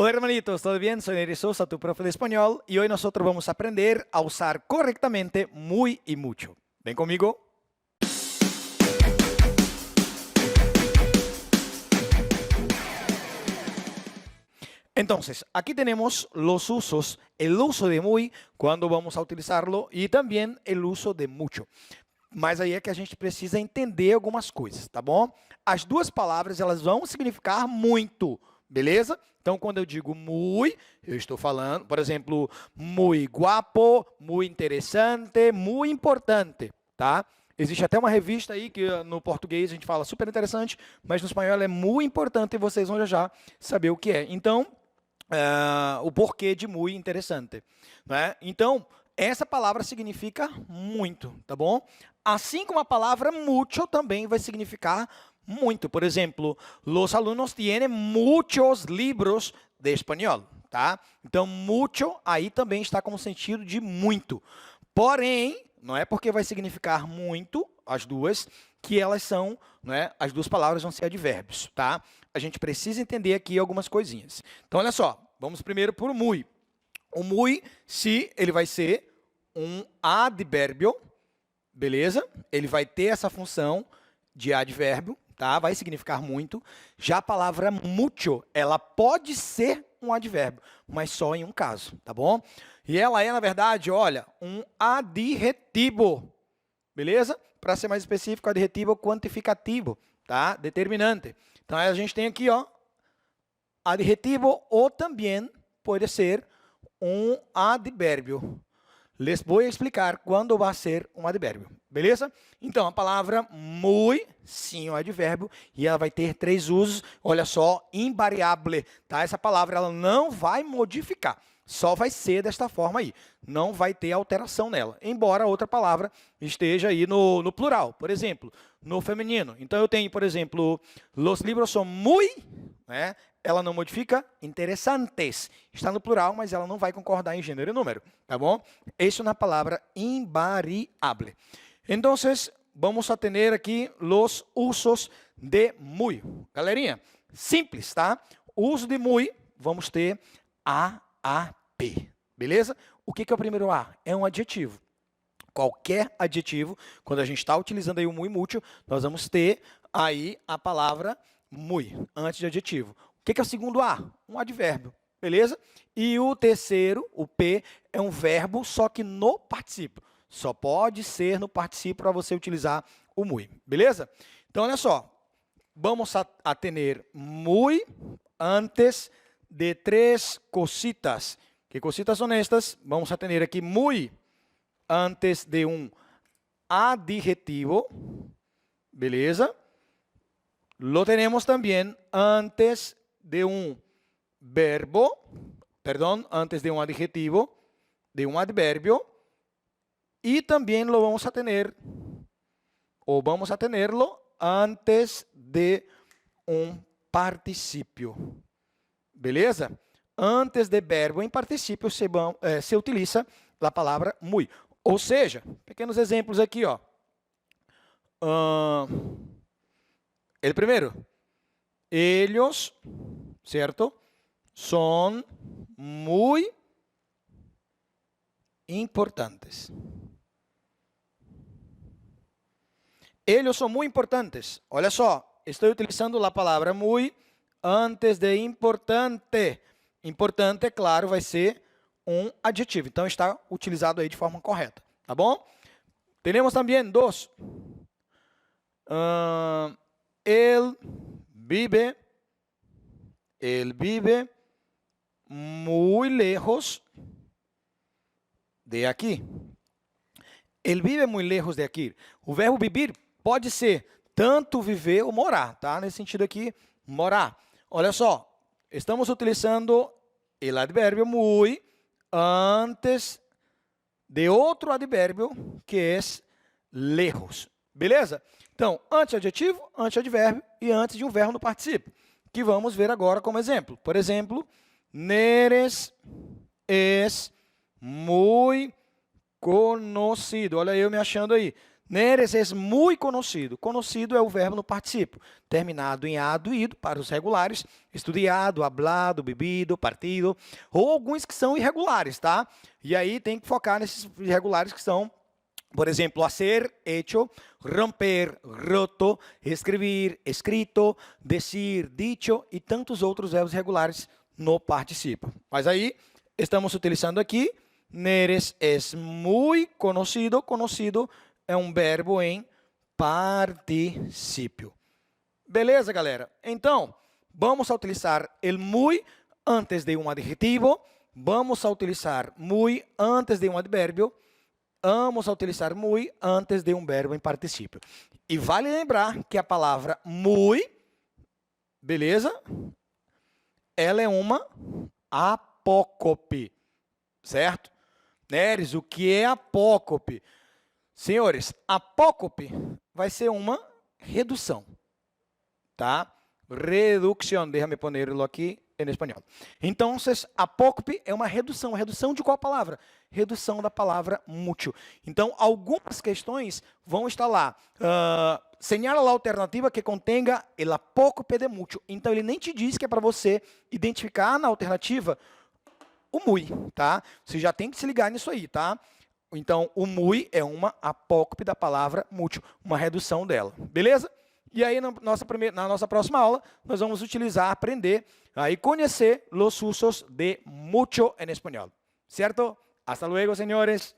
Hola hermanitos, ¿todo bien? Soy Neri Sosa, tu profe de español, y hoy nosotros vamos a aprender a usar correctamente muy y mucho. ¿Ven conmigo? Entonces, aquí tenemos los usos, el uso de muy, cuando vamos a utilizarlo, e também el uso de mucho. Mas aí é que a gente precisa entender algumas coisas, tá bom? As duas palavras, elas vão significar muito, beleza? Então, quando eu digo muy, eu estou falando, por exemplo, muy guapo, muy interesante, muy importante, tá? Existe até uma revista aí que no português a gente fala super interessante, mas no espanhol é muito importante e vocês vão já saber o que é. Então, o porquê de muy interessante, né? Então, essa palavra significa muito, tá bom? Assim como a palavra mucho também vai significar muito. Por exemplo, los alumnos tienen muchos libros de espanhol, tá? Então, mucho aí também está com o sentido de muito. Porém, não é porque vai significar muito, as duas, que elas são, né, as duas palavras vão ser advérbios, tá? A gente precisa entender aqui algumas coisinhas. Então, olha só, vamos primeiro por muy. O muy, se ele vai ser um advérbio, beleza? Ele vai ter essa função de advérbio, tá? Vai significar muito. Já a palavra mucho, ela pode ser um advérbio, mas só em um caso, tá bom? E ela é, na verdade, olha, um adjetivo, beleza? Para ser mais específico, adjetivo quantificativo, tá? Determinante. Então, a gente tem aqui, ó, adjetivo ou também pode ser um advérbio. Les vou explicar quando vai ser um advérbio, beleza? Então, a palavra muy, sim, é um advérbio, e ela vai ter três usos, olha só, invariable, tá? Essa palavra ela não vai modificar, só vai ser desta forma aí, não vai ter alteração nela, embora a outra palavra esteja aí no plural, por exemplo, no feminino. Então, eu tenho, por exemplo, los libros son muy, né? Ela não modifica, interessantes. Está no plural, mas ela não vai concordar em gênero e número, tá bom? Isso na palavra invariable. Então, vamos a ter aqui os usos de muy. Galerinha, simples, tá? O uso de muy, vamos ter AAP, beleza? O que é o primeiro A? É um adjetivo. Qualquer adjetivo, quando a gente está utilizando aí o muy mucho, nós vamos ter aí a palavra muy, antes de adjetivo. O que é o segundo A? Um advérbio, beleza? E o terceiro, o P, é um verbo, só que no particípio. Só pode ser no particípio para você utilizar o muy, beleza? Então, olha só. Vamos a ter muy antes de três cositas. Que cositas são estas? Vamos a ter aqui muy antes de um adjetivo, beleza? Lo tenemos también antes de un verbo, perdón, antes de un adjetivo, de un adverbio, y también lo vamos a tener, o vamos a tenerlo antes de un participio. Beleza? Antes de verbo em participio se utiliza a palavra muy. Ou seja, pequenos exemplos aqui, ó. El primero, ellos, ¿cierto? Son muy importantes. Ellos son muy importantes. Olha só, estou utilizando a palavra muy antes de importante. Importante, claro, vai ser um adjetivo. Então, está utilizado aí de forma correta, tá bom? Temos também dos. Él vive muy lejos de aqui. Ele vive muito lejos de aqui. O verbo vivir pode ser tanto viver ou morar, tá? Nesse sentido aqui, morar. Olha só, estamos utilizando o advérbio muy antes de outro advérbio que é lejos. Beleza? Então, antes adjetivo, antes advérbio e antes de um verbo no particípio, que vamos ver agora como exemplo. Por exemplo, Neres es muy conocido. Olha eu me achando aí. Neres é muito conhecido. Conhecido é o verbo no particípio, terminado em ado e ido para os regulares, estudado, hablado, bebido, partido, ou alguns que são irregulares, tá? E aí tem que focar nesses irregulares que são, por exemplo, hacer, hecho, romper, roto, escrever, escrito, decir, dicho e tantos outros verbos regulares no particípio. Mas aí estamos utilizando aqui, Neres é muito conhecido. Conhecido é um verbo em particípio. Beleza, galera? Então, vamos a utilizar el muy antes de um adjetivo, vamos a utilizar muy antes de um advérbio, vamos a utilizar muy antes de um verbo em particípio. E vale lembrar que a palavra muy, beleza? Ela é uma apócope, certo? Neres, o que é apócope? Senhores, apócope vai ser uma redução, tá? Reducción, déjame ponerlo aqui em espanhol. Então, apócope é uma redução. Redução de qual palavra? Redução da palavra mucho. Então, algumas questões vão estar lá. Señala a alternativa que contenha el apócope de mucho. Então, ele nem te diz que é para você identificar na alternativa o muy, tá? Você já tem que se ligar nisso aí, tá? Então, o muy é uma apócope da palavra mucho, uma redução dela, beleza? E aí, na nossa próxima aula, nós vamos aprender e conhecer os usos de mucho em espanhol, certo? Hasta luego, senhores.